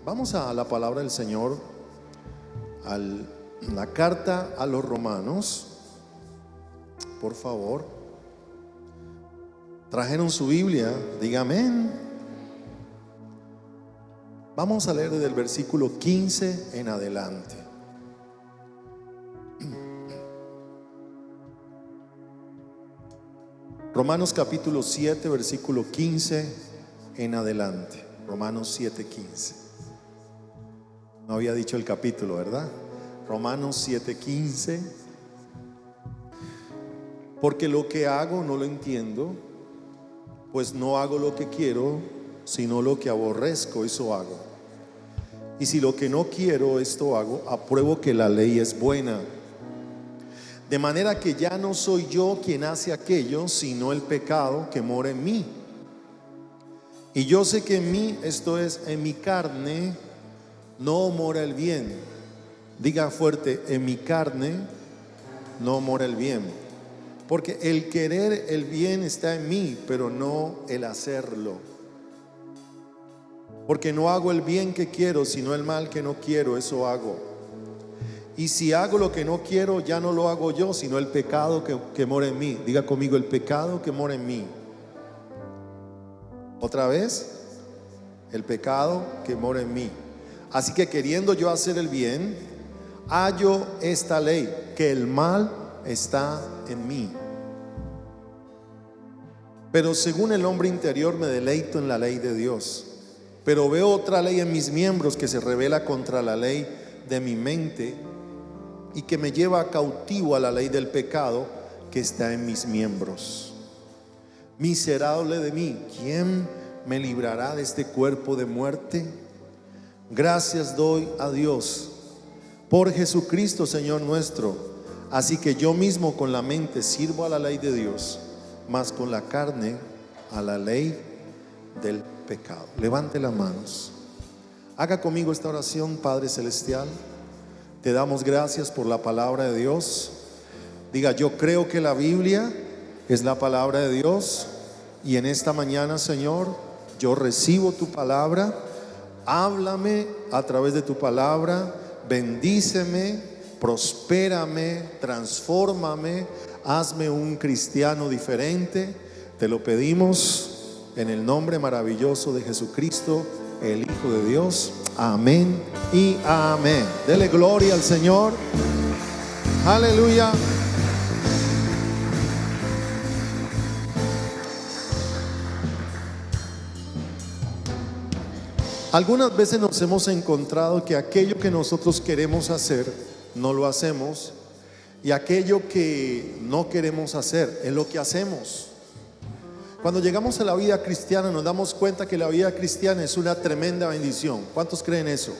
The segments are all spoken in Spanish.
Vamos a la palabra del Señor, a la carta a los Romanos. Por favor, trajeron su Biblia, diga amén. Vamos a leer desde el versículo 15 en adelante. Romanos capítulo 7, versículo 15 en adelante. Romanos 7, 15. No había dicho el capítulo, ¿verdad? Romanos 7, 15. Porque lo que hago no lo entiendo, pues no hago lo que quiero, sino lo que aborrezco, eso hago. Y si lo que no quiero, esto hago, apruebo que la ley es buena. De manera que ya no soy yo quien hace aquello, sino el pecado que mora en mí. Y yo sé que en mí, esto es, en mi carne, no mora el bien. Diga fuerte, en mi carne no mora el bien. Porque el querer el bien está en mí, pero no el hacerlo. Porque no hago el bien que quiero, sino el mal que no quiero, eso hago. Y si hago lo que no quiero, ya no lo hago yo, sino el pecado que mora en mí. Diga conmigo, el pecado que mora en mí. Otra vez, el pecado que mora en mí. Así que queriendo yo hacer el bien, hallo esta ley, que el mal está en mí. Pero según el hombre interior me deleito en la ley de Dios. Pero veo otra ley en mis miembros que se revela contra la ley de mi mente y que me lleva cautivo a la ley del pecado que está en mis miembros. Miserable de mí, ¿quién me librará de este cuerpo de muerte? Gracias doy a Dios por Jesucristo Señor nuestro. Así que yo mismo con la mente sirvo a la ley de Dios, mas con la carne a la ley del pecado. Levante las manos. Haga conmigo esta oración. Padre celestial, te damos gracias por la palabra de Dios. Diga, yo creo que la Biblia es la palabra de Dios. Y en esta mañana, Señor, yo recibo tu palabra. Háblame a través de tu palabra. Bendíceme, prospérame, transfórmame. Hazme un cristiano diferente. Te lo pedimos en el nombre maravilloso de Jesucristo, el Hijo de Dios. Amén y amén. Dele gloria al Señor. Aleluya. Algunas veces nos hemos encontrado que aquello que nosotros queremos hacer no lo hacemos, y aquello que no queremos hacer es lo que hacemos. Cuando llegamos a la vida cristiana nos damos cuenta que la vida cristiana es una tremenda bendición. ¿Cuántos creen eso?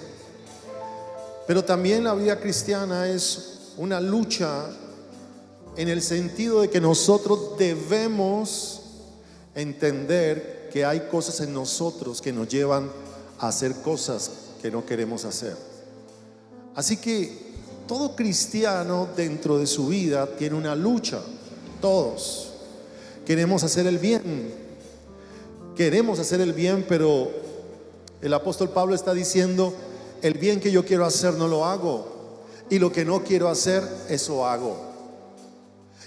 Pero también la vida cristiana es una lucha, en el sentido de que nosotros debemos entender que hay cosas en nosotros que nos llevan a hacer cosas que no queremos hacer. Así que todo cristiano dentro de su vida tiene una lucha. Todos queremos hacer el bien. Queremos hacer el bien, pero el apóstol Pablo está diciendo, el bien que yo quiero hacer no lo hago, y lo que no quiero hacer, eso hago.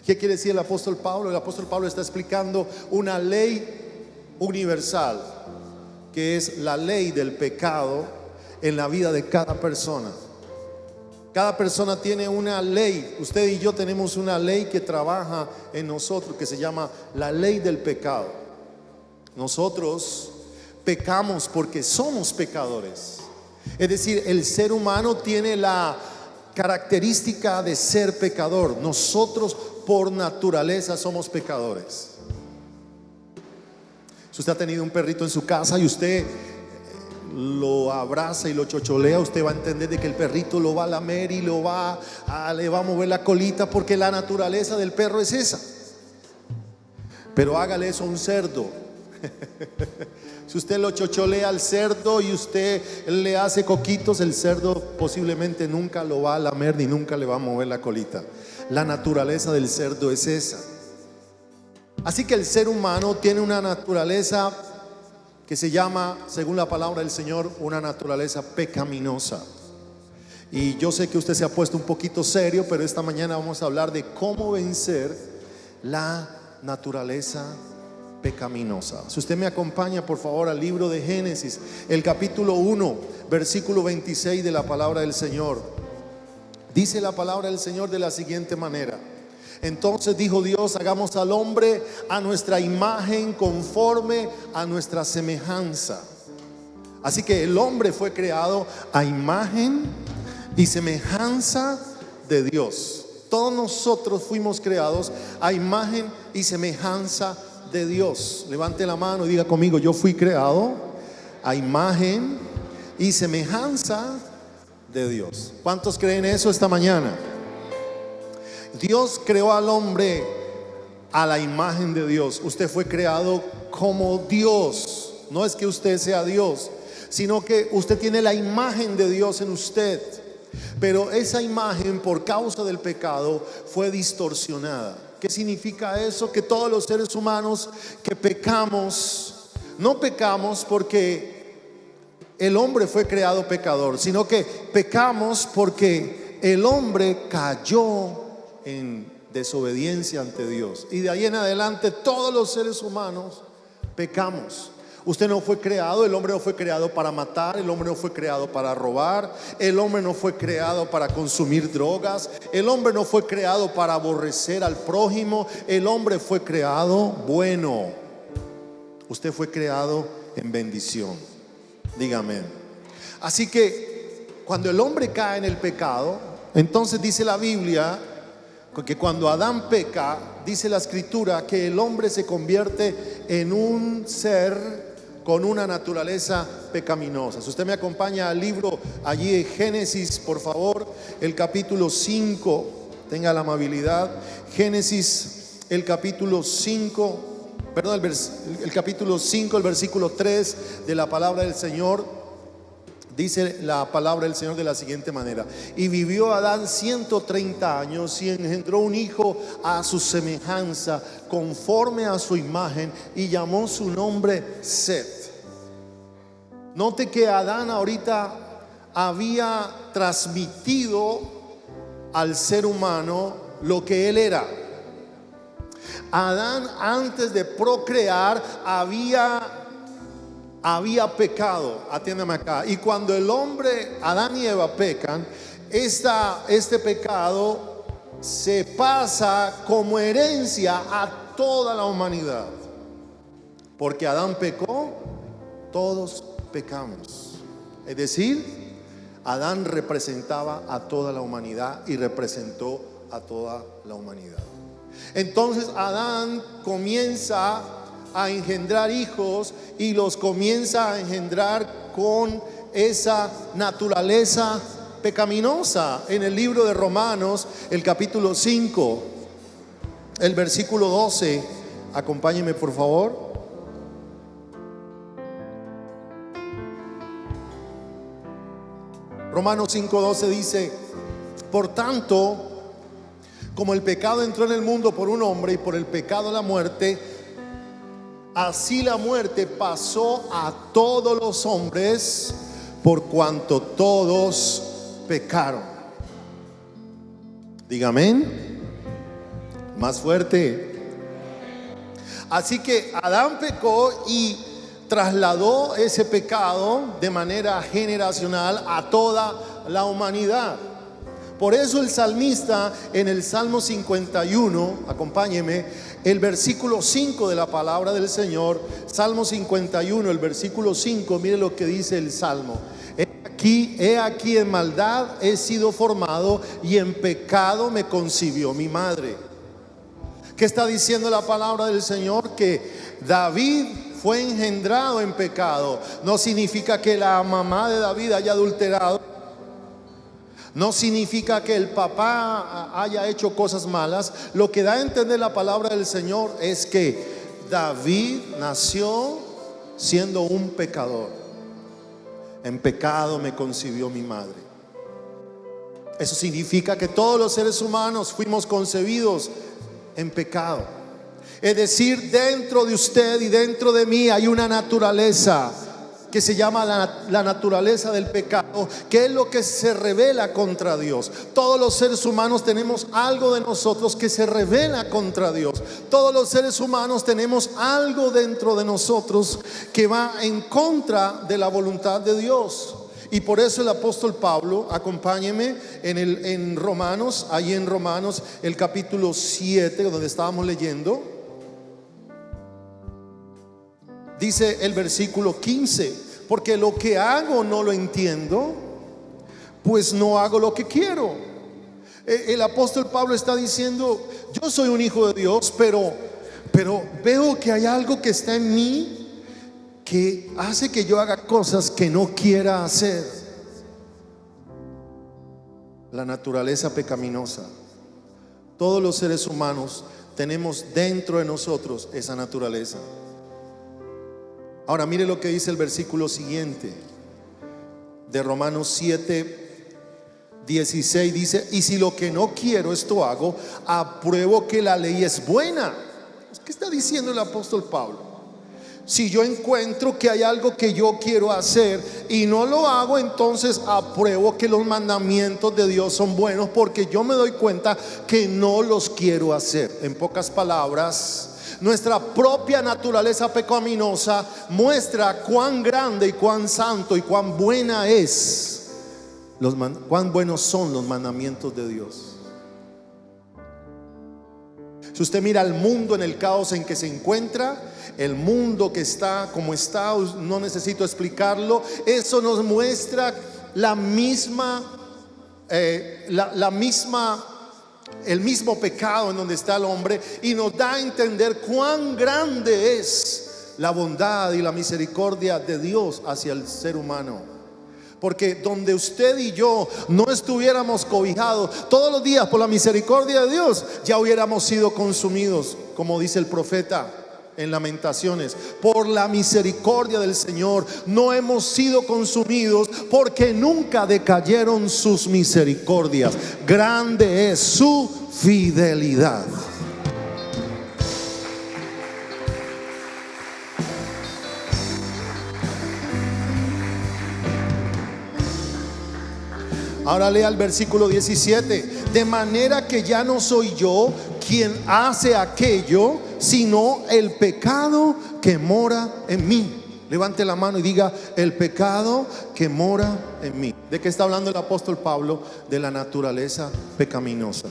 ¿Qué quiere decir el apóstol Pablo? El apóstol Pablo está explicando una ley universal, que es la ley del pecado en la vida de cada persona. Cada persona tiene una ley. Usted y yo tenemos una ley que trabaja en nosotros, que se llama la ley del pecado. Nosotros pecamos porque somos pecadores. Es decir, el ser humano tiene la característica de ser pecador. Nosotros por naturaleza somos pecadores. Si usted ha tenido un perrito en su casa y usted lo abraza y lo chocholea, usted va a entender de que el perrito lo va a lamer y le va a mover la colita, porque la naturaleza del perro es esa. Pero hágale eso a un cerdo. Si usted lo chocholea al cerdo y usted le hace coquitos, el cerdo posiblemente nunca lo va a lamer ni nunca le va a mover la colita. La naturaleza del cerdo es esa. Así que el ser humano tiene una naturaleza que se llama, según la palabra del Señor, una naturaleza pecaminosa. Y yo sé que usted se ha puesto un poquito serio, pero esta mañana vamos a hablar de cómo vencer la naturaleza pecaminosa. Si usted me acompaña, por favor, al libro de Génesis, el capítulo 1, versículo 26 de la palabra del Señor. Dice la palabra del Señor de la siguiente manera: entonces dijo Dios, hagamos al hombre a nuestra imagen, conforme a nuestra semejanza. Así que el hombre fue creado a imagen y semejanza de Dios. Todos nosotros fuimos creados a imagen y semejanza de Dios. Levante la mano y diga conmigo: yo fui creado a imagen y semejanza de Dios. ¿Cuántos creen eso esta mañana? Dios creó al hombre a la imagen de Dios. Usted fue creado como Dios. No es que usted sea Dios, sino que usted tiene la imagen de Dios en usted. Pero esa imagen, por causa del pecado, fue distorsionada. ¿Qué significa eso? Que todos los seres humanos que pecamos, no pecamos porque el hombre fue creado pecador, sino que pecamos porque el hombre cayó en desobediencia ante Dios. Y de ahí en adelante todos los seres humanos pecamos. Usted no fue creado, el hombre no fue creado para matar, el hombre no fue creado para robar, el hombre no fue creado para consumir drogas, el hombre no fue creado para aborrecer al prójimo, el hombre fue creado bueno. Usted fue creado en bendición. Dígame. Así que cuando el hombre cae en el pecado, entonces dice la Biblia que cuando Adán peca, dice la escritura que el hombre se convierte en un ser con una naturaleza pecaminosa. Si usted me acompaña al libro allí de Génesis, por favor, el capítulo 5, tenga la amabilidad. Génesis, el capítulo 5, perdón, el capítulo 5, el versículo 3 de la palabra del Señor. Dice la palabra del Señor de la siguiente manera: y vivió Adán 130 años y engendró un hijo a su semejanza, conforme a su imagen, y llamó su nombre Set. Note que Adán ahorita había transmitido al ser humano lo que él era. Adán, antes de procrear, había pecado. Atiéndame acá. Y cuando el hombre, Adán y Eva, pecan, este pecado se pasa como herencia a toda la humanidad. Porque Adán pecó, todos pecamos. Es decir, Adán representaba a toda la humanidad y representó a toda la humanidad. Entonces Adán comienza a engendrar hijos y los comienza a engendrar con esa naturaleza pecaminosa. En el libro de Romanos, el capítulo 5, el versículo 12, acompáñeme por favor. Romanos 5:12 dice: por tanto, como el pecado entró en el mundo por un hombre y por el pecado la muerte, así la muerte pasó a todos los hombres, por cuanto todos pecaron. Dígame más fuerte. Así que Adán pecó y trasladó ese pecado de manera generacional a toda la humanidad. Por eso el salmista en el Salmo 51, acompáñeme, el versículo 5 de la palabra del Señor, Salmo 51, el versículo 5, mire lo que dice el Salmo: he aquí en maldad he sido formado y en pecado me concibió mi madre. ¿Qué está diciendo la palabra del Señor? Que David fue engendrado en pecado. No significa que la mamá de David haya adulterado. No significa que el papá haya hecho cosas malas. Lo que da a entender la palabra del Señor es que David nació siendo un pecador. En pecado me concibió mi madre. Eso significa que todos los seres humanos fuimos concebidos en pecado. Es decir, dentro de usted y dentro de mí hay una naturaleza que se llama la naturaleza del pecado, que es lo que se revela contra Dios. Todos los seres humanos tenemos algo de nosotros que se revela contra Dios. Todos los seres humanos tenemos algo dentro de nosotros que va en contra de la voluntad de Dios. Y por eso el apóstol Pablo, acompáñeme en Romanos, ahí en Romanos el capítulo 7, donde estábamos leyendo, dice el versículo 15: porque lo que hago no lo entiendo, pues no hago lo que quiero. El apóstol Pablo está diciendo: yo soy un hijo de Dios, pero veo que hay algo que está en mí que hace que yo haga cosas que no quiera hacer. La naturaleza pecaminosa. Todos los seres humanos tenemos dentro de nosotros esa naturaleza. Ahora mire lo que dice el versículo siguiente de Romanos 7, 16. Dice: y si lo que no quiero esto hago, apruebo que la ley es buena. ¿Qué está diciendo el apóstol Pablo? Si yo encuentro que hay algo que yo quiero hacer y no lo hago, entonces apruebo que los mandamientos de Dios son buenos, porque yo me doy cuenta que no los quiero hacer. En pocas palabras, nuestra propia naturaleza pecaminosa muestra cuán grande y cuán santo y cuán buena es, cuán buenos son los mandamientos de Dios. Si usted mira al mundo en el caos en que se encuentra, el mundo que está como está, no necesito explicarlo, eso nos muestra el mismo pecado en donde está el hombre, y nos da a entender cuán grande es la bondad y la misericordia de Dios hacia el ser humano. Porque donde usted y yo no estuviéramos cobijados todos los días por la misericordia de Dios, ya hubiéramos sido consumidos, como dice el profeta en Lamentaciones. Por la misericordia del Señor no hemos sido consumidos, porque nunca decayeron sus misericordias. Grande es su fidelidad. Ahora lea el versículo 17: de manera que ya no soy yo quien hace aquello, sino el pecado que mora en mí. Levante la mano y diga: el pecado que mora en mí. ¿De qué está hablando el apóstol Pablo? De la naturaleza pecaminosa.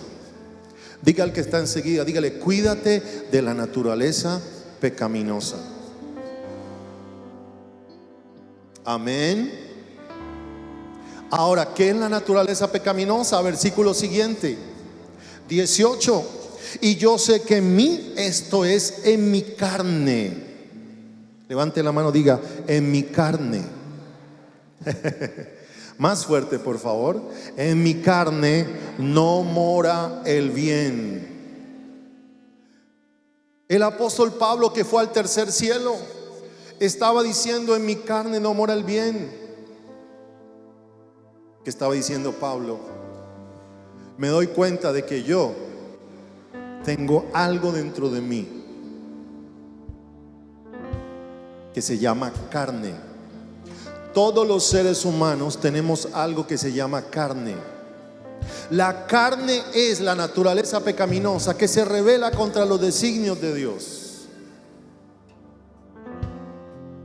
Diga al que está enseguida, dígale: cuídate de la naturaleza pecaminosa. Amén. Ahora, ¿qué es la naturaleza pecaminosa? Versículo siguiente, 18: y yo sé que en mí, esto es, en mi carne. Levante la mano, diga: en mi carne. Más fuerte, por favor. En mi carne no mora el bien. El apóstol Pablo, que fue al tercer cielo, estaba diciendo: en mi carne no mora el bien. ¿Qué estaba diciendo Pablo? Me doy cuenta de que yo tengo algo dentro de mí que se llama carne. Todos los seres humanos tenemos algo que se llama carne. La carne es la naturaleza pecaminosa que se revela contra los designios de Dios.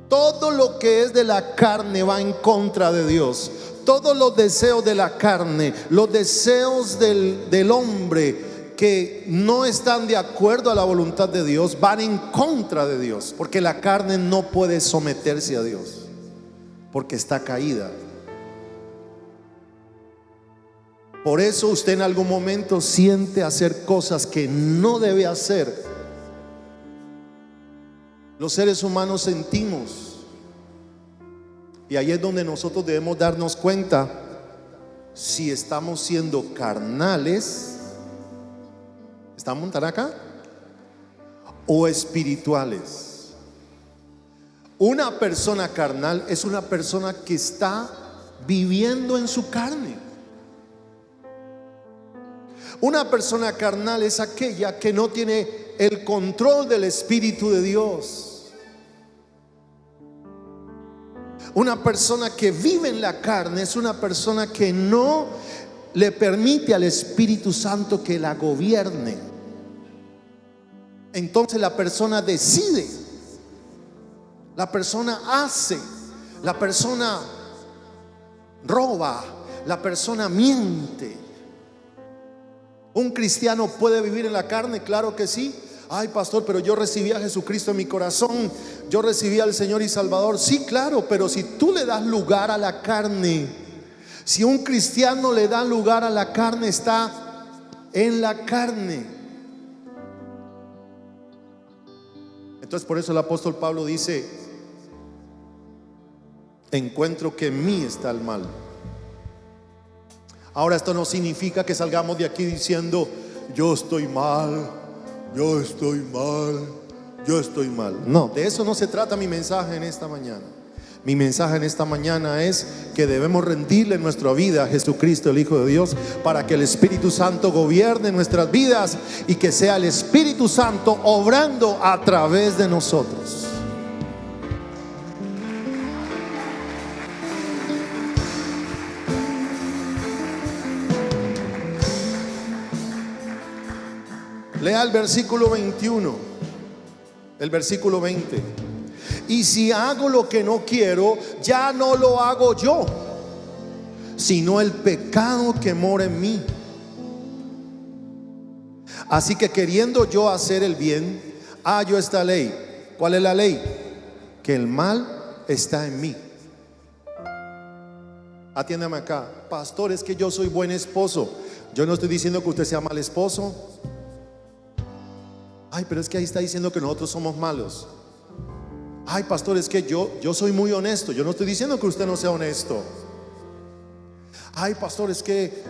Todo lo que es de la carne va en contra de Dios. Todos los deseos de la carne, los deseos del hombre que no están de acuerdo a la voluntad de Dios, van en contra de Dios, porque la carne no puede someterse a Dios, porque está caída. Por eso usted en algún momento siente hacer cosas que no debe hacer. Los seres humanos sentimos. Y ahí es donde nosotros debemos darnos cuenta si estamos siendo carnales. ¿Estamos tan acá? O espirituales. Una persona carnal es una persona que está viviendo en su carne. Una persona carnal es aquella que no tiene el control del Espíritu de Dios. Una persona que vive en la carne es una persona que no le permite al Espíritu Santo que la gobierne. Entonces la persona decide, la persona hace, la persona roba, la persona miente. ¿Un cristiano puede vivir en la carne? Claro que sí. Ay, pastor, pero yo recibí a Jesucristo en mi corazón, yo recibí al Señor y Salvador. Sí, claro, pero si tú le das lugar a la carne, si un cristiano le da lugar a la carne, está en la carne. Entonces por eso el apóstol Pablo dice: encuentro que en mí está el mal. Ahora, esto no significa que salgamos de aquí diciendo: yo estoy mal, yo estoy mal, yo estoy mal. No, de eso no se trata mi mensaje en esta mañana. Mi mensaje en esta mañana es que debemos rendirle nuestra vida a Jesucristo, el Hijo de Dios, para que el Espíritu Santo gobierne nuestras vidas y que sea el Espíritu Santo obrando a través de nosotros. Lea el versículo 21, el versículo 20. Y si hago lo que no quiero, ya no lo hago yo, sino el pecado que mora en mí. Así que queriendo yo hacer el bien, hallo esta ley. ¿Cuál es la ley? Que el mal está en mí. Atiéndame acá, pastor, es que yo soy buen esposo. Yo no estoy diciendo que usted sea mal esposo. Ay, pero es que ahí está diciendo que nosotros somos malos. Ay, pastor, es que yo soy muy honesto. Yo no estoy diciendo que usted no sea honesto. Ay, pastor, es que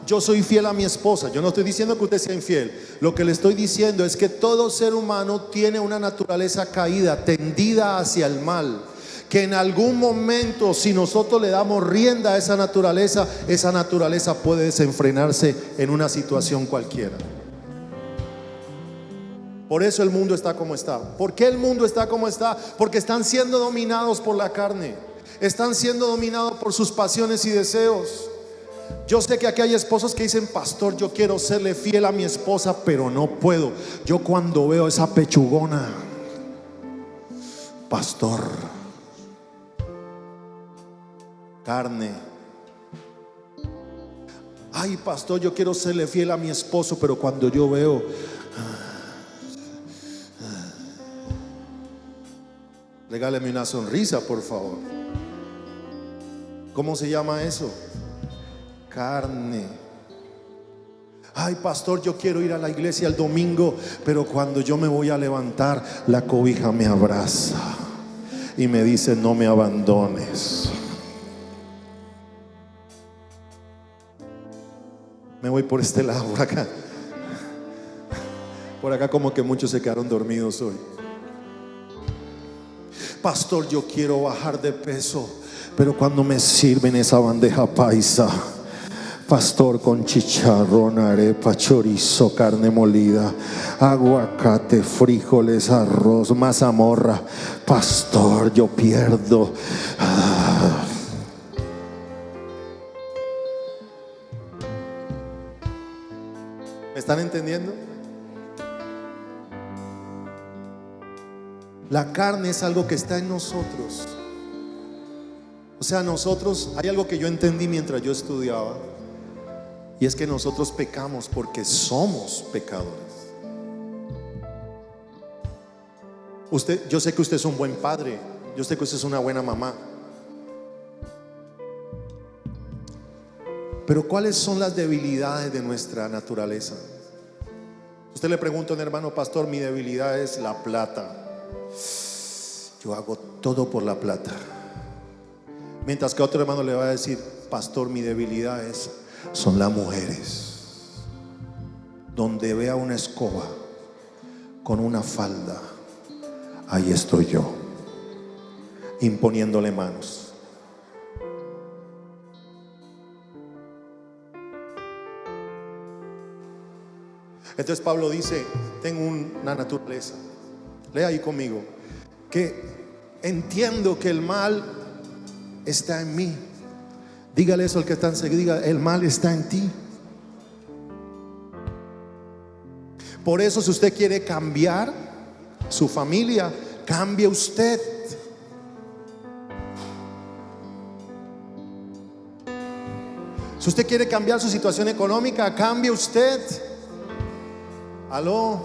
yo soy fiel a mi esposa. Yo no estoy diciendo que usted sea infiel. Lo que le estoy diciendo es que todo ser humano tiene una naturaleza caída, tendida hacia el mal, que en algún momento, si nosotros le damos rienda a esa naturaleza puede desenfrenarse en una situación cualquiera. Por eso el mundo está como está. ¿Por qué el mundo está como está? Porque están siendo dominados por la carne, están siendo dominados por sus pasiones y deseos. Yo sé que aquí hay esposos que dicen: pastor, yo quiero serle fiel a mi esposa, pero no puedo. Yo cuando veo esa pechugona, pastor, carne. Ay, pastor, yo quiero serle fiel a mi esposo, pero cuando yo veo, regáleme una sonrisa, por favor. ¿Cómo se llama eso? Carne. Ay, pastor, yo quiero ir a la iglesia el domingo, pero cuando yo me voy a levantar, la cobija me abraza y me dice: no me abandones. Me voy por este lado, por acá. Por acá como que muchos se quedaron dormidos hoy. Pastor, yo quiero bajar de peso, pero cuando me sirven esa bandeja paisa, pastor, con chicharrón, arepa, chorizo, carne molida, aguacate, frijoles, arroz, mazamorra, pastor, yo pierdo. ¿Me están entendiendo? La carne es algo que está en nosotros. O sea, nosotros, hay algo que yo entendí mientras yo estudiaba, y es que nosotros pecamos porque somos pecadores. Yo sé que usted es un buen padre, yo sé que usted es una buena mamá, pero ¿cuáles son las debilidades de nuestra naturaleza? Usted le pregunta a un hermano: pastor, mi debilidad es la plata. Yo hago todo por la plata. Mientras que otro hermano le va a decir: pastor, mi debilidad son las mujeres. Donde vea una escoba con una falda, ahí estoy yo, imponiéndole manos. Entonces Pablo dice, tengo una naturaleza, lea ahí conmigo, que entiendo que el mal está en mí. Dígale eso al que está enseguida, diga, el mal está en ti. Por eso, si usted quiere cambiar su familia, cambie usted. Si usted quiere cambiar su situación económica, cambie usted. Aló.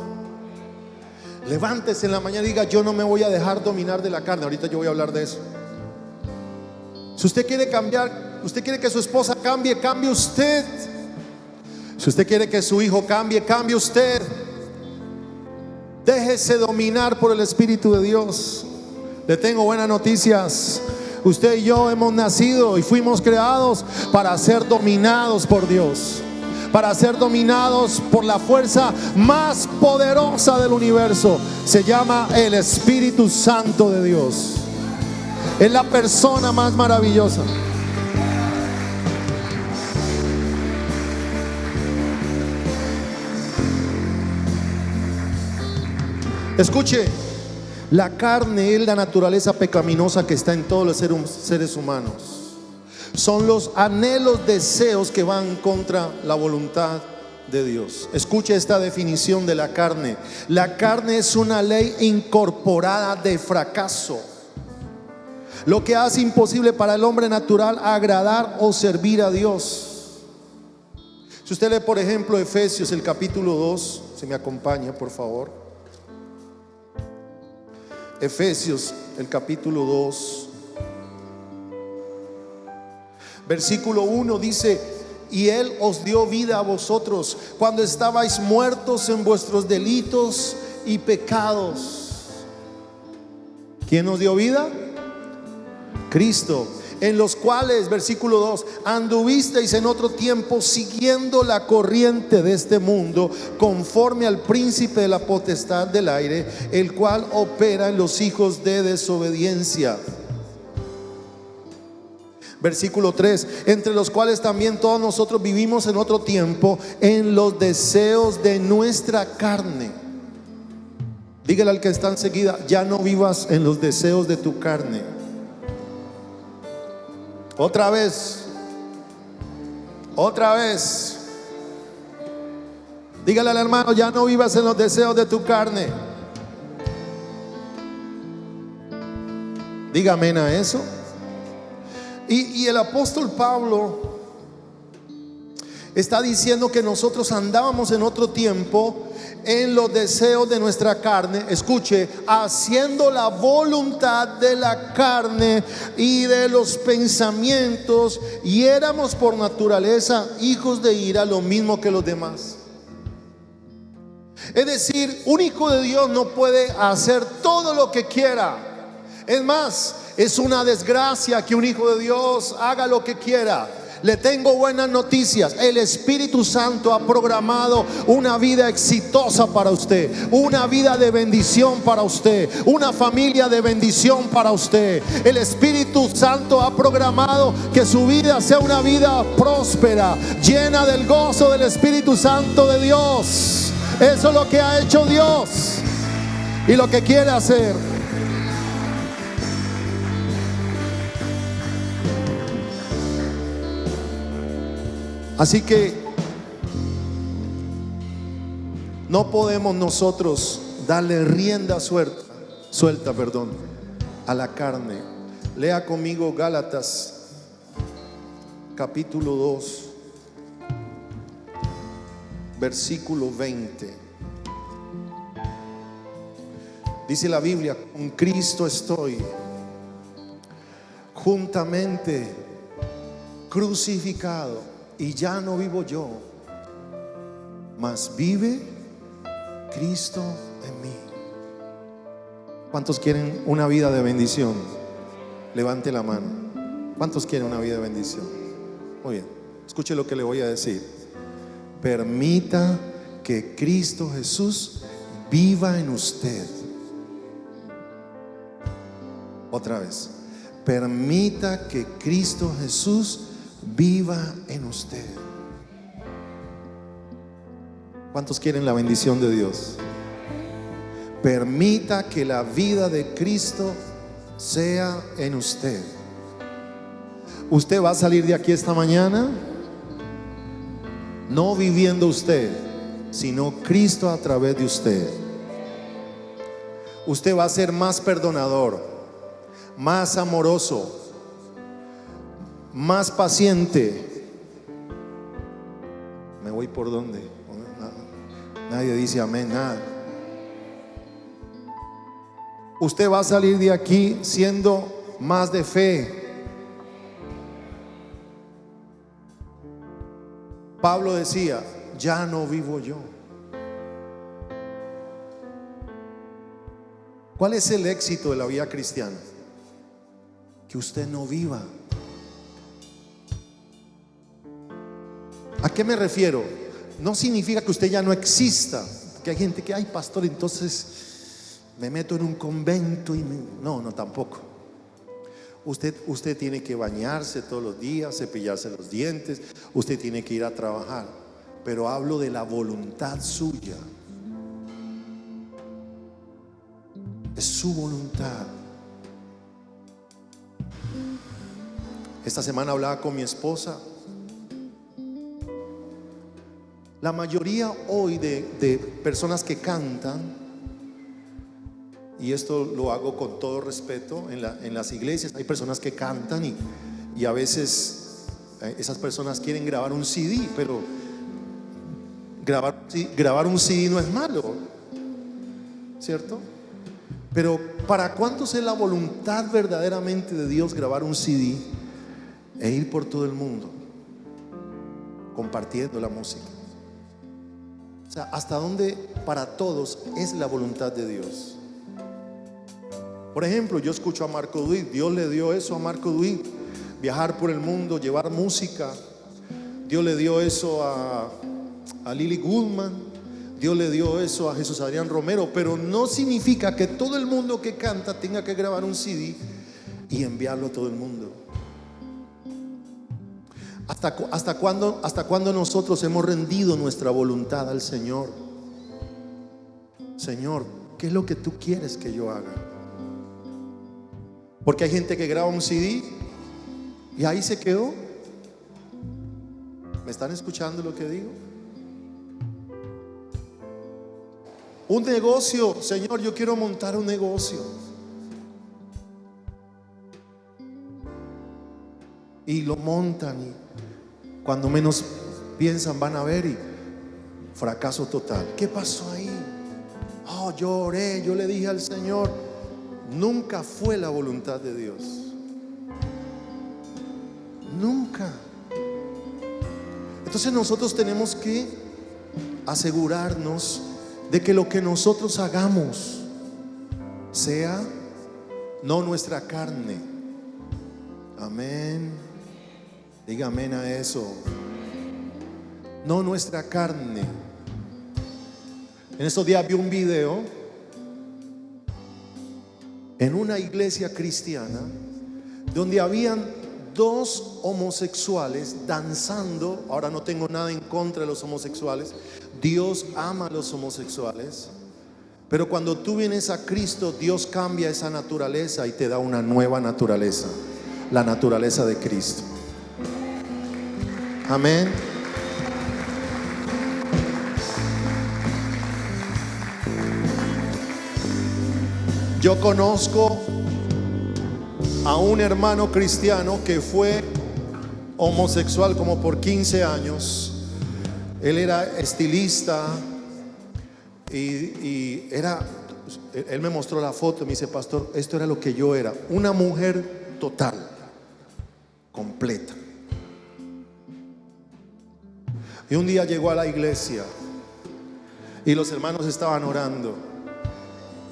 Levántese en la mañana y diga, yo no me voy a dejar dominar de la carne. Ahorita yo voy a hablar de eso. Si usted quiere cambiar, usted quiere que su esposa cambie, cambie usted. Si usted quiere que su hijo cambie, cambie usted. Déjese dominar por el Espíritu de Dios. Le tengo buenas noticias. Usted y yo hemos nacido y fuimos creados para ser dominados por Dios, para ser dominados por la fuerza más poderosa del universo. Se llama el Espíritu Santo de Dios. Es la persona más maravillosa. Escuche, la carne es la naturaleza pecaminosa que está en todos los seres humanos. Son los anhelos, deseos que van contra la voluntad de Dios. Escuche esta definición de la carne. La carne es una ley incorporada de fracaso, lo que hace imposible para el hombre natural agradar o servir a Dios. Si usted lee, por ejemplo, Efesios, el capítulo 2, si me acompaña, por favor. Efesios, el capítulo 2, versículo 1 dice: y Él os dio vida a vosotros cuando estabais muertos en vuestros delitos y pecados. ¿Quién nos dio vida? Cristo. En los cuales, versículo 2, anduvisteis en otro tiempo siguiendo la corriente de este mundo, conforme al príncipe de la potestad del aire, el cual opera en los hijos de desobediencia. Versículo 3, entre los cuales también todos nosotros vivimos en otro tiempo en los deseos de nuestra carne. Dígale al que está enseguida, ya no vivas en los deseos de tu carne. Otra vez. Dígale al hermano, ya no vivas en los deseos de tu carne. Dígame a eso. Y el apóstol Pablo está diciendo que nosotros andábamos en otro tiempo en los deseos de nuestra carne. Escuche, haciendo la voluntad de la carne y de los pensamientos, y éramos por naturaleza hijos de ira, lo mismo que los demás. Es decir, un hijo de Dios no puede hacer todo lo que quiera. Es más, es una desgracia que un hijo de Dios haga lo que quiera. Le tengo buenas noticias. El Espíritu Santo ha programado una vida exitosa para usted, una vida de bendición para usted, una familia de bendición para usted. El Espíritu Santo ha programado que su vida sea una vida próspera, llena del gozo del Espíritu Santo de Dios. Eso es lo que ha hecho Dios y lo que quiere hacer. Así que no podemos nosotros darle rienda suelta, a la carne. Lea conmigo Gálatas capítulo 2, versículo 20. Dice la Biblia: con Cristo estoy juntamente crucificado, y ya no vivo yo, mas vive Cristo en mí. ¿Cuántos quieren una vida de bendición? Levante la mano. ¿Cuántos quieren una vida de bendición? Muy bien, escuche lo que le voy a decir. Permita que Cristo Jesús viva en usted. Otra vez. Permita que Cristo Jesús viva en usted. ¿Cuántos quieren la bendición de Dios? Permita que la vida de Cristo sea en usted. Usted va a salir de aquí esta mañana no viviendo usted, sino Cristo a través de usted. Usted va a ser más perdonador, más amoroso, más paciente. ¿Me voy por dónde? Nadie dice amén, nada. Usted va a salir de aquí siendo más de fe. Pablo decía, ya no vivo yo. ¿Cuál es el éxito de la vida cristiana? Que usted no viva. ¿A qué me refiero? No significa que usted ya no exista. Porque hay gente que, ay pastor, entonces me meto en un convento y no, tampoco. Usted tiene que bañarse todos los días, cepillarse los dientes, usted tiene que ir a trabajar, pero hablo de la voluntad suya. Es su voluntad. Esta semana hablaba con mi esposa. La mayoría hoy de personas que cantan, y esto lo hago con todo respeto, en las iglesias hay personas que cantan y a veces esas personas quieren grabar un CD, pero grabar un CD no es malo, ¿cierto? Pero ¿para cuántos es la voluntad verdaderamente de Dios grabar un CD e ir por todo el mundo compartiendo la música? O sea, ¿hasta dónde para todos es la voluntad de Dios? Por ejemplo, yo escucho a Marco Duit. Dios le dio eso a Marco Duit, viajar por el mundo, llevar música. Dios le dio eso a Lily Goodman. Dios le dio eso a Jesús Adrián Romero. Pero no significa que todo el mundo que canta tenga que grabar un CD y enviarlo a todo el mundo. ¿Hasta cuándo nosotros hemos rendido nuestra voluntad al Señor? Señor, ¿qué es lo que tú quieres que yo haga? Porque hay gente que graba un CD y ahí se quedó. ¿Me están escuchando lo que digo? Un negocio, Señor, yo quiero montar un negocio. Y lo montan y cuando menos piensan van a ver y fracaso total. ¿Qué pasó ahí? Oh, yo oré, yo le dije al Señor. Nunca fue la voluntad de Dios. Nunca. Entonces nosotros tenemos que asegurarnos de que lo que nosotros hagamos sea no nuestra carne. Amén. Diga amén a eso. No nuestra carne. En estos días vi un video en una iglesia cristiana donde habían dos homosexuales danzando. Ahora no tengo nada en contra de los homosexuales. Dios ama a los homosexuales. Pero cuando tú vienes a Cristo, Dios cambia esa naturaleza y te da una nueva naturaleza. La naturaleza de Cristo. Amén. Yo conozco a un hermano cristiano que fue homosexual como por 15 años. Él era estilista y él me mostró la foto y me dice, pastor, esto era lo que yo era, una mujer total, completa. Y un día llegó a la iglesia y los hermanos estaban orando.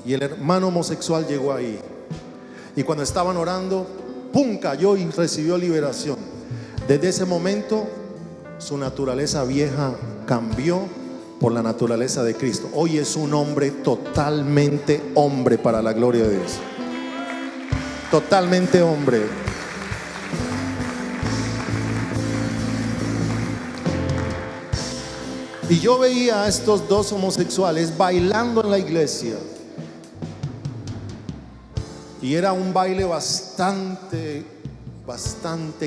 Y el hermano homosexual llegó ahí. Y cuando estaban orando, ¡pum!, cayó y recibió liberación. Desde ese momento, su naturaleza vieja cambió por la naturaleza de Cristo. Hoy es un hombre totalmente hombre para la gloria de Dios. Totalmente hombre. Y yo veía a estos dos homosexuales bailando en la iglesia. Y era un baile bastante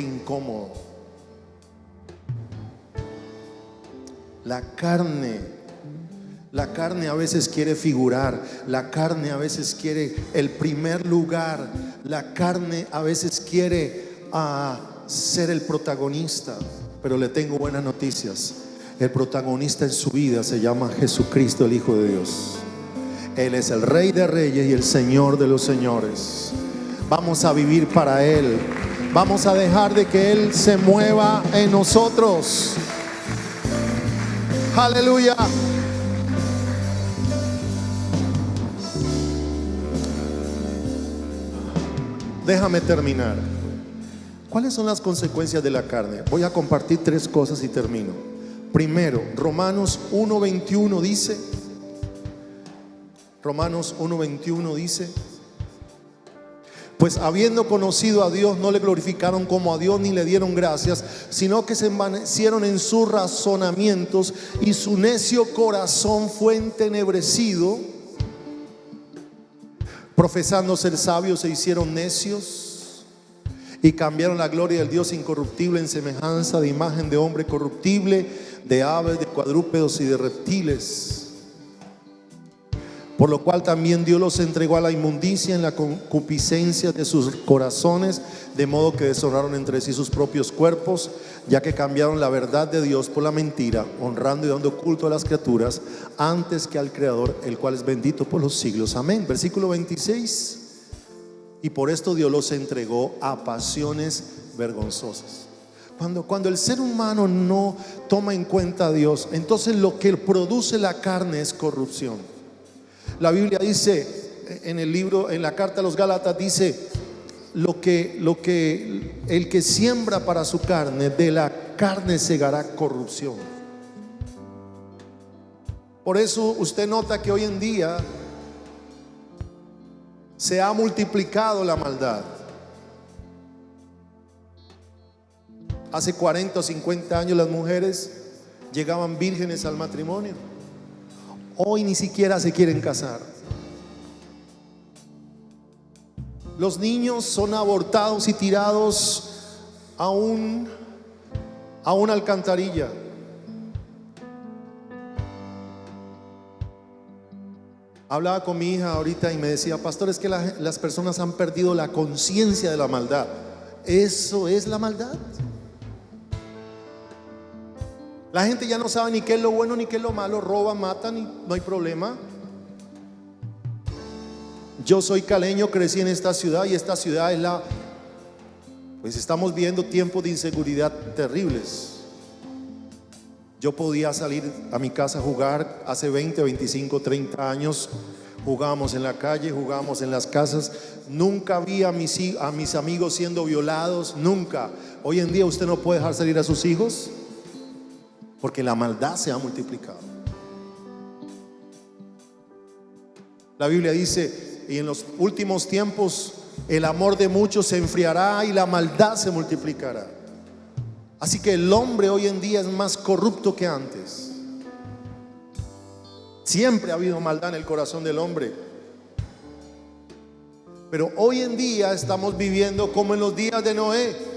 incómodo. La carne a veces quiere figurar, la carne a veces quiere el primer lugar, la carne a veces quiere ser el protagonista. Pero le tengo buenas noticias. El protagonista en su vida se llama Jesucristo, el Hijo de Dios. Él es el Rey de Reyes y el Señor de los Señores. Vamos a vivir para Él. Vamos a dejar de que Él se mueva en nosotros. Aleluya. Déjame terminar. ¿Cuáles son las consecuencias de la carne? Voy a compartir 3 cosas y termino. Primero, Romanos 1:21 dice, pues habiendo conocido a Dios, no le glorificaron como a Dios ni le dieron gracias, sino que se envanecieron en sus razonamientos y su necio corazón fue entenebrecido. Profesando ser sabios, se hicieron necios y cambiaron la gloria del Dios incorruptible en semejanza de imagen de hombre corruptible, de aves, de cuadrúpedos y de reptiles. Por lo cual también Dios los entregó a la inmundicia en la concupiscencia de sus corazones, de modo que deshonraron entre sí sus propios cuerpos, ya que cambiaron la verdad de Dios por la mentira, honrando y dando culto a las criaturas antes que al Creador, el cual es bendito por los siglos. Amén. Versículo 26. Y por esto Dios los entregó a pasiones vergonzosas. Cuando el ser humano no toma en cuenta a Dios, entonces lo que produce la carne es corrupción. La Biblia dice en la carta a los Gálatas, dice lo que el que siembra para su carne, de la carne segará corrupción. Por eso usted nota que hoy en día se ha multiplicado la maldad. Hace 40 o 50 años las mujeres llegaban vírgenes al matrimonio. Hoy ni siquiera se quieren casar. Los niños son abortados y tirados a una alcantarilla. Hablaba con mi hija ahorita y me decía: pastor, es que las personas han perdido la conciencia de la maldad. ¿Eso es la maldad? La gente ya no sabe ni qué es lo bueno ni qué es lo malo. Roban, matan y no hay problema. Yo soy caleño, crecí en esta ciudad y esta ciudad es pues estamos viendo tiempos de inseguridad terribles. Yo podía salir a mi casa a jugar hace 20, 25, 30 años. Jugábamos en la calle, jugábamos en las casas. Nunca vi a mis amigos siendo violados, nunca. Hoy en día usted no puede dejar salir a sus hijos porque la maldad se ha multiplicado. La Biblia dice: y en los últimos tiempos el amor de muchos se enfriará y la maldad se multiplicará. Así que el hombre hoy en día es más corrupto que antes. Siempre ha habido maldad en el corazón del hombre, pero hoy en día estamos viviendo como en los días de Noé,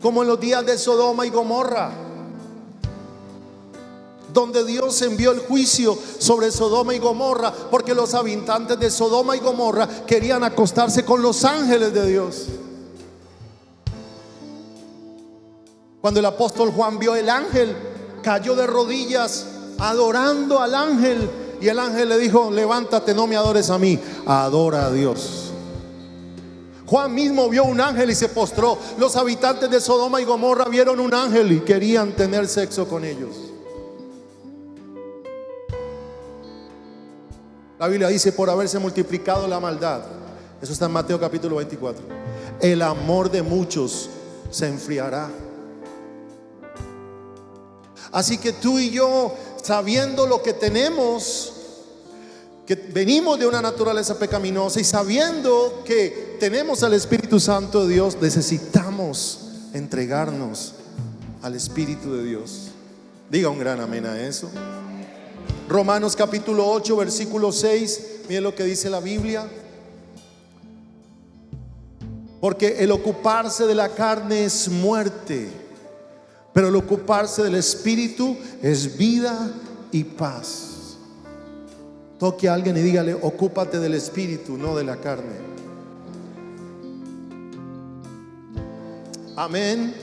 como en los días de Sodoma y Gomorra, donde Dios envió el juicio sobre Sodoma y Gomorra porque los habitantes de Sodoma y Gomorra querían acostarse con los ángeles de Dios. Cuando el apóstol Juan vio el ángel, cayó de rodillas adorando al ángel, y el ángel le dijo: levántate, no me adores a mí, adora a Dios. Juan mismo vio un ángel y se postró. Los habitantes de Sodoma y Gomorra vieron un ángel y querían tener sexo con ellos. La Biblia dice: por haberse multiplicado la maldad. Eso está en Mateo capítulo 24. El amor de muchos se enfriará. Así que tú y yo, sabiendo lo que tenemos, que venimos de una naturaleza pecaminosa, y sabiendo que tenemos al Espíritu Santo de Dios, necesitamos entregarnos al Espíritu de Dios. Diga un gran amén a eso. Romanos capítulo 8 versículo 6. Miren lo que dice la Biblia. Porque el ocuparse de la carne es muerte, pero el ocuparse del Espíritu es vida y paz. Toque a alguien y dígale: ocúpate del Espíritu, no de la carne. Amén.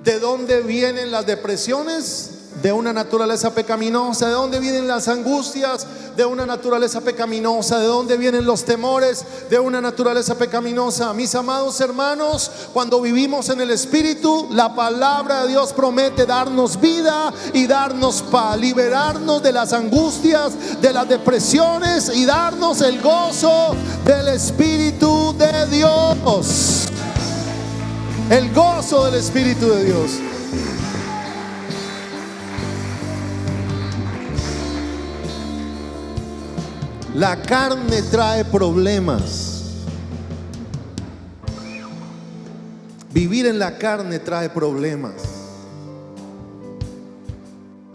¿De dónde vienen las depresiones? De una naturaleza pecaminosa. ¿De dónde vienen las angustias? De una naturaleza pecaminosa. ¿De dónde vienen los temores? De una naturaleza pecaminosa. Mis amados hermanos, cuando vivimos en el Espíritu, la palabra de Dios promete darnos vida y darnos paz, liberarnos de las angustias, de las depresiones y darnos el gozo del Espíritu de Dios. El gozo del Espíritu de Dios. La carne trae problemas. Vivir en la carne trae problemas.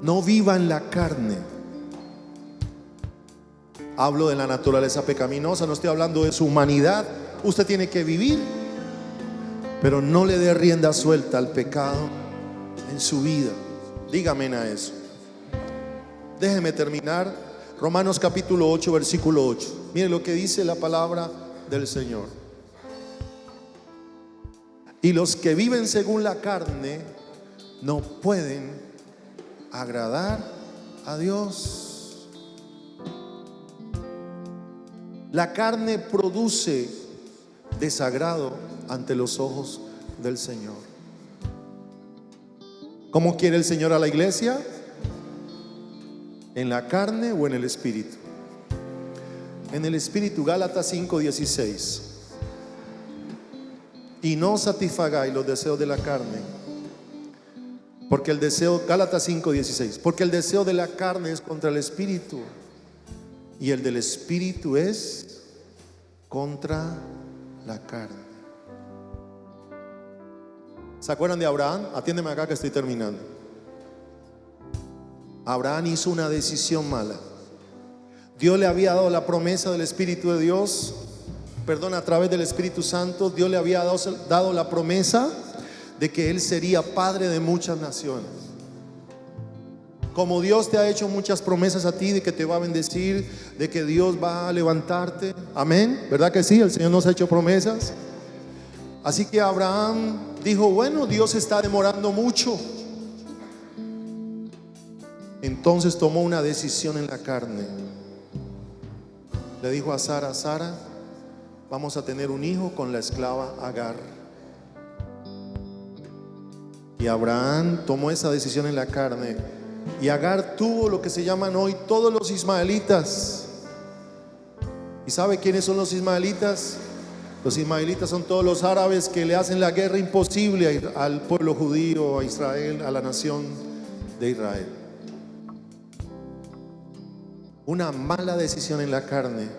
No viva en la carne. Hablo de la naturaleza pecaminosa, no estoy hablando de su humanidad. Usted tiene que vivir, pero no le dé rienda suelta al pecado en su vida. Dígame a eso. Déjeme terminar. Romanos capítulo 8 versículo 8. Mire lo que dice la palabra del Señor. Y los que viven según la carne no pueden agradar a Dios. La carne produce desagrado ante los ojos del Señor. ¿Cómo quiere el Señor a la iglesia? ¿En la carne o en el Espíritu? En el Espíritu. Gálatas 5:16. Y no satisfagáis los deseos de la carne, porque el deseo, Gálatas 5:16, porque el deseo de la carne es contra el Espíritu, y el del Espíritu es contra la carne. ¿Se acuerdan de Abraham? Atiéndeme acá que estoy terminando. Abraham hizo una decisión mala. Dios le había dado la promesa del Espíritu de Dios, a través del Espíritu Santo. Dios le había dado la promesa de que él sería padre de muchas naciones. Como Dios te ha hecho muchas promesas a ti de que te va a bendecir, de que Dios va a levantarte. Amén. ¿Verdad que sí? El Señor nos ha hecho promesas. Así que Abraham dijo: bueno, Dios está demorando mucho. Entonces tomó una decisión en la carne. Le dijo a Sara: Sara, vamos a tener un hijo con la esclava Agar. Y Abraham tomó esa decisión en la carne. Y Agar tuvo lo que se llaman hoy todos los ismaelitas. ¿Y sabe quiénes son los ismaelitas? Los ismaelitas son todos los árabes que le hacen la guerra imposible al pueblo judío, a Israel, a la nación de Israel. Una mala decisión en la carne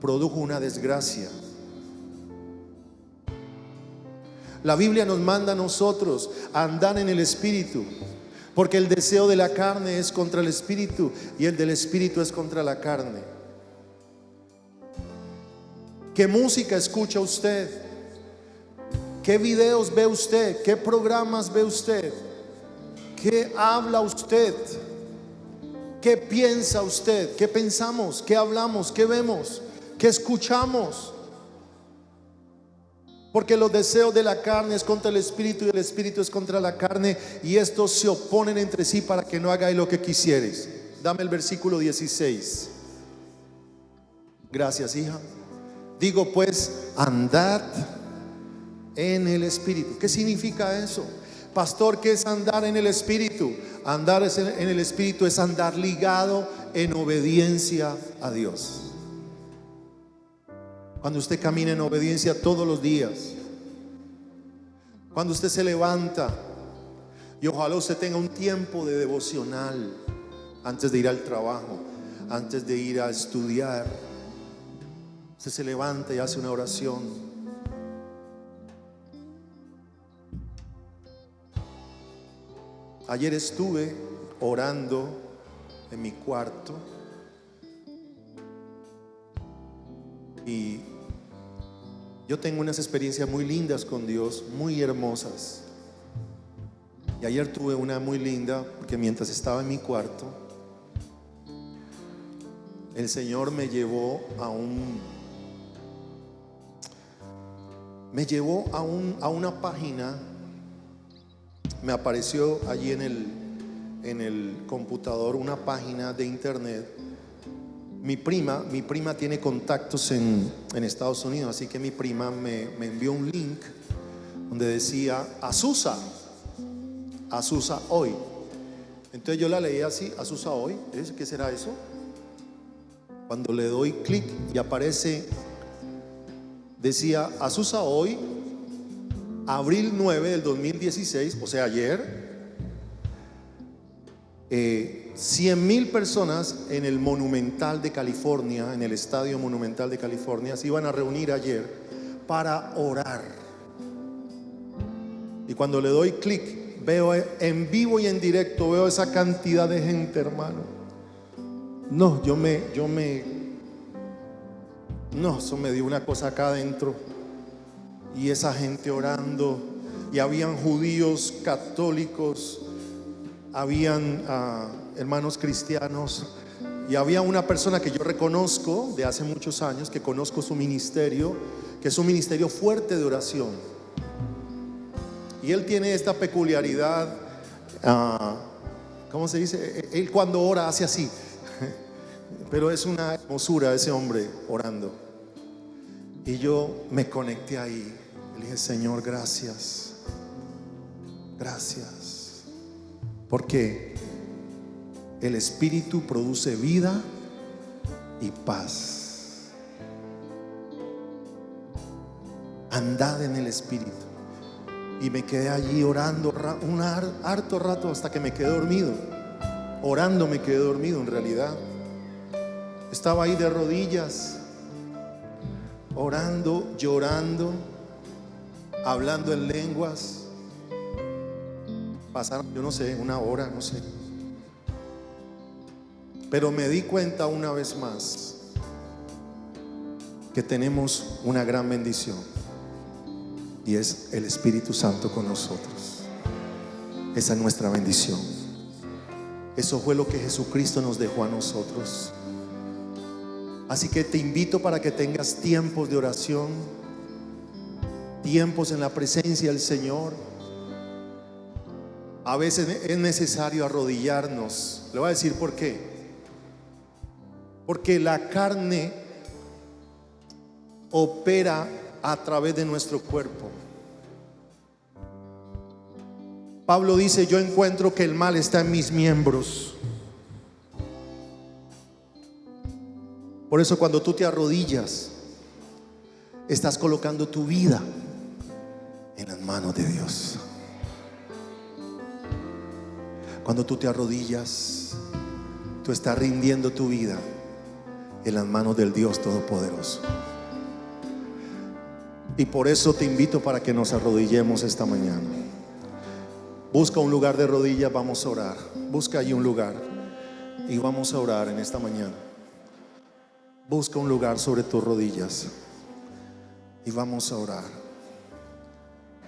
produjo una desgracia. La Biblia nos manda a nosotros a andar en el Espíritu, porque el deseo de la carne es contra el Espíritu y el del Espíritu es contra la carne. ¿Qué música escucha usted? ¿Qué videos ve usted? ¿Qué programas ve usted? ¿Qué habla usted? ¿Qué piensa usted? ¿Qué pensamos? ¿Qué hablamos? ¿Qué vemos? ¿Qué escuchamos? Porque los deseos de la carne es contra el Espíritu y el Espíritu es contra la carne, y estos se oponen entre sí para que no hagáis lo que quisieres. Dame el versículo 16. Gracias, hija. Digo pues, andad en el Espíritu. ¿Qué significa eso? Pastor, ¿qué es andar en el Espíritu? Andar en el Espíritu es andar ligado en obediencia a Dios. Cuando usted camina en obediencia todos los días, cuando usted se levanta, y ojalá usted tenga un tiempo de devocional antes de ir al trabajo, antes de ir a estudiar, usted se levanta y hace una oración. Ayer estuve orando en mi cuarto y yo tengo unas experiencias muy lindas con Dios, muy hermosas. Y ayer tuve una muy linda porque mientras estaba en mi cuarto, el Señor me llevó a una página. Me apareció allí en el computador una página de internet. Mi prima tiene contactos en Estados Unidos, así que mi prima me envió un link donde decía Azusa hoy. Entonces yo la leí así, Azusa hoy. ¿Qué será eso? Cuando le doy clic y aparece, decía Azusa hoy, abril 9 del 2016, o sea ayer. 100,000 personas en el Monumental de California, en el Estadio Monumental de California, se iban a reunir ayer para orar. Y cuando le doy clic, veo en vivo y en directo, veo esa cantidad de gente, hermano. No, eso me dio una cosa acá adentro. Y esa gente orando, y habían judíos, católicos, habían hermanos cristianos, y había una persona que yo reconozco de hace muchos años, que conozco su ministerio, que es un ministerio fuerte de oración. Y él tiene esta peculiaridad, ¿cómo se dice? Él cuando ora hace así, pero es una hermosura ese hombre orando. Y yo me conecté ahí. Le dije, Señor, gracias. Gracias. Porque el Espíritu produce vida y paz. Andad en el Espíritu. Y me quedé allí orando un harto rato hasta que me quedé dormido. Orando me quedé dormido en realidad. Estaba ahí de rodillas, orando, llorando, hablando en lenguas. Pasaron, yo no sé, una hora, no sé. Pero me di cuenta una vez más que tenemos una gran bendición, y es el Espíritu Santo con nosotros. Esa es nuestra bendición. Eso fue lo que Jesucristo nos dejó a nosotros. Así que te invito para que tengas tiempos de oración, tiempos en la presencia del Señor. A veces es necesario arrodillarnos. Le voy a decir por qué. Porque la carne opera a través de nuestro cuerpo. Pablo dice, yo encuentro que el mal está en mis miembros. Por eso cuando tú te arrodillas, estás colocando tu vida en las manos de Dios. Cuando tú te arrodillas, tú estás rindiendo tu vida en las manos del Dios Todopoderoso. Y por eso te invito para que nos arrodillemos esta mañana. Busca un lugar de rodillas, vamos a orar. Busca allí un lugar y vamos a orar en esta mañana. Busca un lugar sobre tus rodillas y vamos a orar.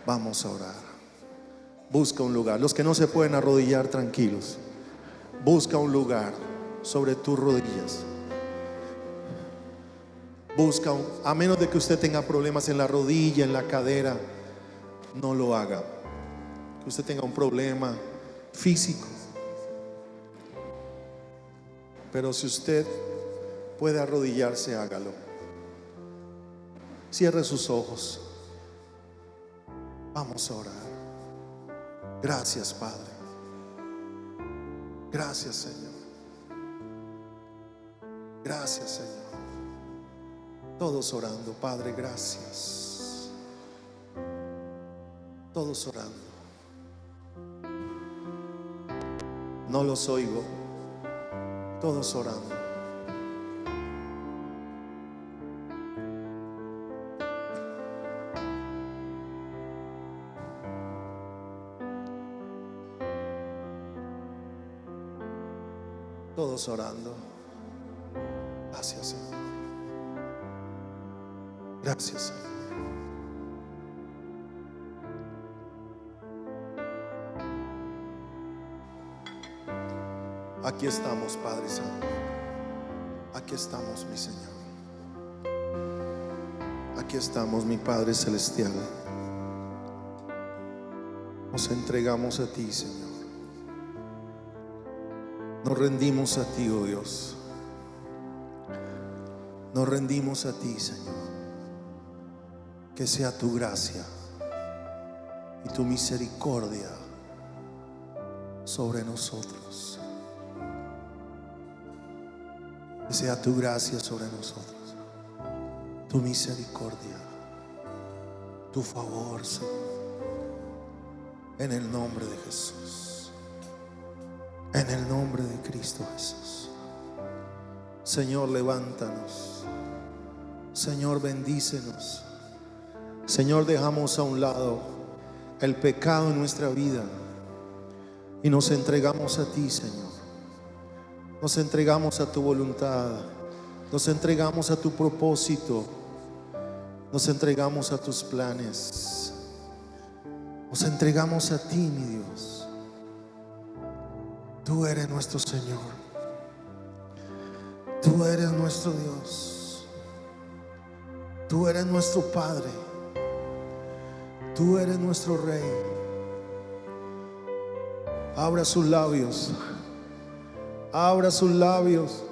Vamos a orar. Busca un lugar. Los que no se pueden arrodillar, tranquilos. Busca un lugar sobre tus rodillas. Busca a menos de que usted tenga problemas en la rodilla, en la cadera, no lo haga. Que usted tenga un problema físico. Pero si usted puede arrodillarse, hágalo. Cierre sus ojos. Vamos a orar. Gracias, Padre. Gracias, Señor. Gracias, Señor. Todos orando, Padre, gracias. Todos orando. No los oigo. Todos orando. Todos orando. Gracias, Señor. Gracias, Señor. Aquí estamos, Padre Santo. Aquí estamos, mi Señor. Aquí estamos, mi Padre Celestial. Nos entregamos a ti, Señor. Nos rendimos a ti, oh Dios. Nos rendimos a ti, Señor. Que sea tu gracia y tu misericordia sobre nosotros. Que sea tu gracia sobre nosotros, tu misericordia, tu favor, Señor, en el nombre de Jesús, en el nombre de Cristo Jesús. Señor, levántanos. Señor, bendícenos. Señor, dejamos a un lado el pecado en nuestra vida y nos entregamos a ti, Señor. Nos entregamos a tu voluntad. Nos entregamos a tu propósito. Nos entregamos a tus planes. Nos entregamos a ti, mi Dios. Tú eres nuestro Señor. Tú eres nuestro Dios. Tú eres nuestro Padre. Tú eres nuestro Rey. Abra sus labios. Abra sus labios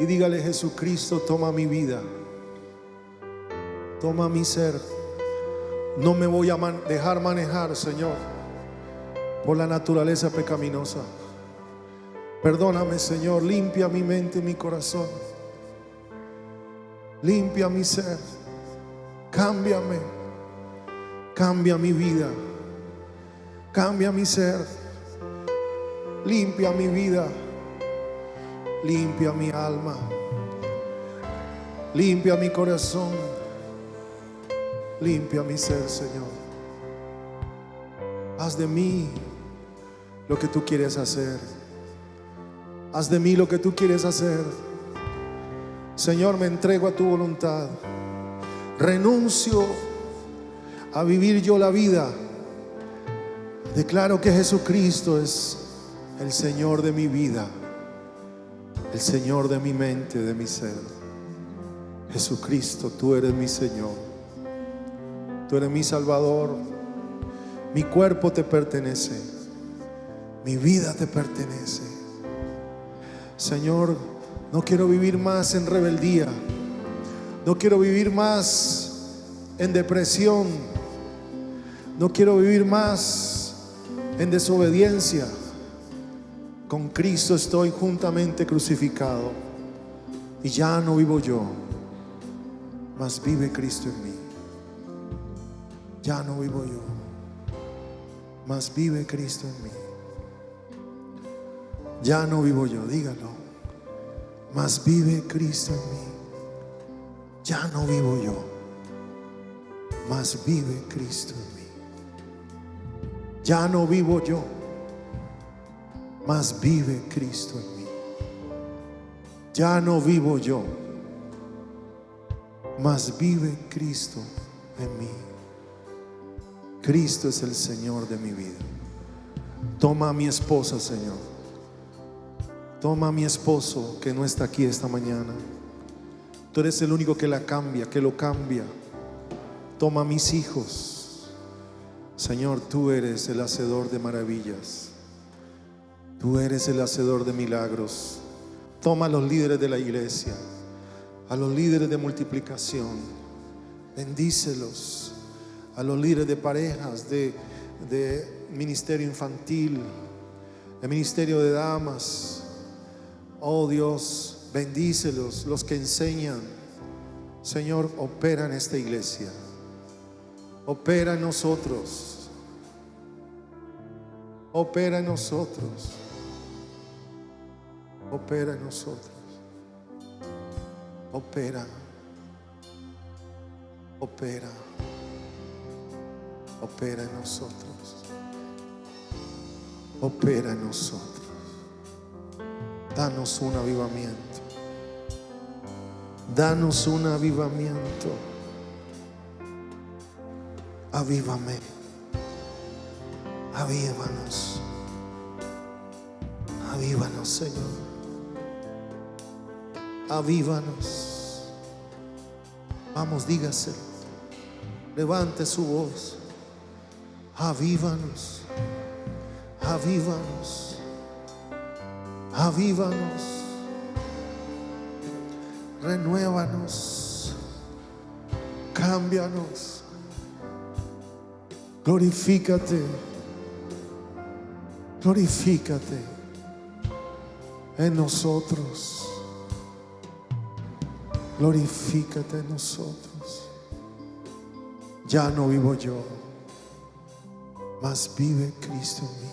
y dígale: Jesucristo, toma mi vida, toma mi ser. No me voy a dejar manejar, Señor, por la naturaleza pecaminosa. Perdóname, Señor, limpia mi mente y mi corazón. Limpia mi ser. Cámbiame. Cambia mi vida. Cambia mi ser. Limpia mi vida. Limpia mi alma. Limpia mi corazón. Limpia mi ser, Señor. Haz de mí lo que tú quieres hacer. Haz de mí lo que tú quieres hacer. Señor, me entrego a tu voluntad. Renuncio a vivir yo la vida. Declaro que Jesucristo es el Señor de mi vida, el Señor de mi mente, de mi ser. Jesucristo, tú eres mi Señor. Tú eres mi Salvador. Mi cuerpo te pertenece. Mi vida te pertenece. Señor, no quiero vivir más en rebeldía. No quiero vivir más en depresión. No quiero vivir más en desobediencia. Con Cristo estoy juntamente crucificado. Y ya no vivo yo, mas vive Cristo en mí. Ya no vivo yo, mas vive Cristo en mí. Ya no vivo yo, dígalo. Mas vive Cristo en mí. Ya no vivo yo, mas vive Cristo en mí. Ya no vivo yo, mas vive Cristo en mí. Ya no vivo yo, mas vive Cristo en mí. Cristo es el Señor de mi vida. Toma a mi esposa, Señor. Toma a mi esposo que no está aquí esta mañana. Tú eres el único que la cambia, que lo cambia. Toma a mis hijos. Señor, tú eres el hacedor de maravillas. Tú eres el hacedor de milagros. Toma a los líderes de la iglesia, a los líderes de multiplicación. Bendícelos. A los líderes de parejas, de ministerio infantil, de ministerio de damas. Oh Dios, bendícelos. Los que enseñan. Señor, opera en esta iglesia. Opera en nosotros. Opera en nosotros. Opera en nosotros. Opera. Opera. Opera en nosotros. Opera en nosotros. Danos un avivamiento. Danos un avivamiento. Avívame. Avívanos. Avívanos, Señor. Avívanos. Vamos, dígaselo. Levante su voz. Avívanos. Avívanos. Avívanos. Renuévanos. Cámbianos. Glorifícate. Glorifícate en nosotros. Glorifícate en nosotros. Ya no vivo yo, mas vive Cristo en mí.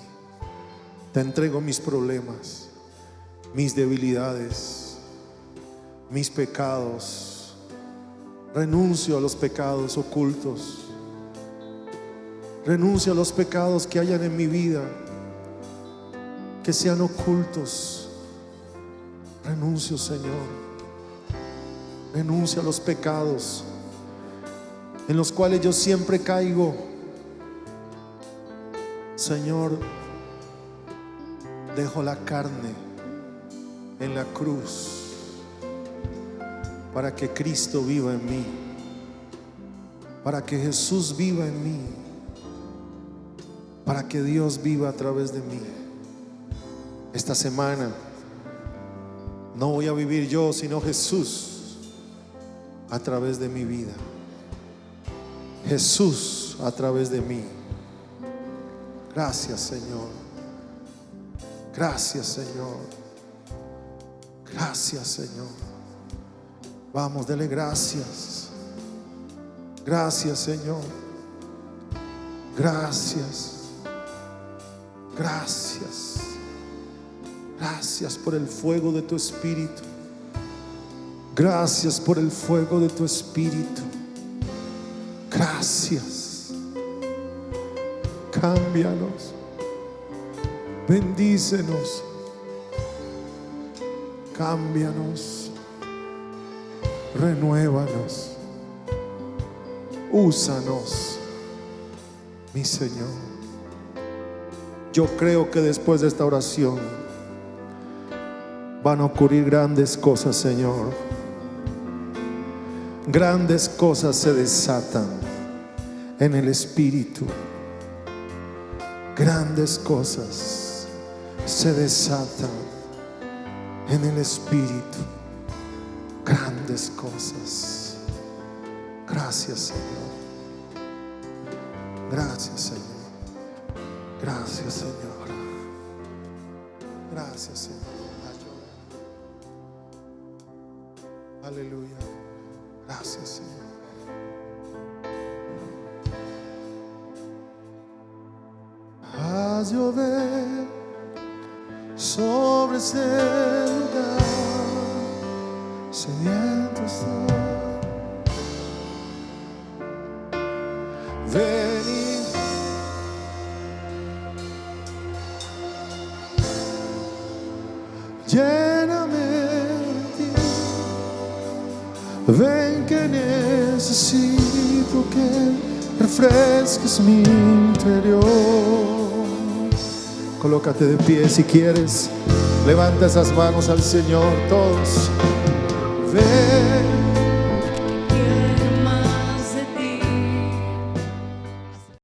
Te entrego mis problemas, mis debilidades, mis pecados. Renuncio a los pecados ocultos. Renuncio a los pecados que hayan en mi vida, que sean ocultos. Renuncio, Señor. Renuncio a los pecados en los cuales yo siempre caigo. Señor, dejo la carne en la cruz para que Cristo viva en mí, para que Jesús viva en mí, para que Dios viva a través de mí. Esta semana no voy a vivir yo, sino Jesús a través de mi vida. Jesús a través de mí. Gracias, Señor. Gracias, Señor. Gracias, Señor. Vamos, dele gracias. Gracias, Señor. Gracias. Gracias. Gracias por el fuego de tu Espíritu. Gracias por el fuego de tu Espíritu. Gracias. Cámbianos. Bendícenos. Cámbianos. Renuévanos. Úsanos, mi Señor. Yo creo que después de esta oración van a ocurrir grandes cosas, Señor. Grandes cosas se desatan en el Espíritu. Grandes cosas se desatan en el Espíritu. Grandes cosas. Gracias, Señor. Gracias, Señor. Gracias, Señor. Gracias, Señor. Aleluya. Gracias, Señor. Haz llover sobre este lugar, sediento estoy. Ven y lléname de ti. Ven que necesito que refresques mi interior. Colócate de pie si quieres. Levanta esas manos al Señor, todos. Ven.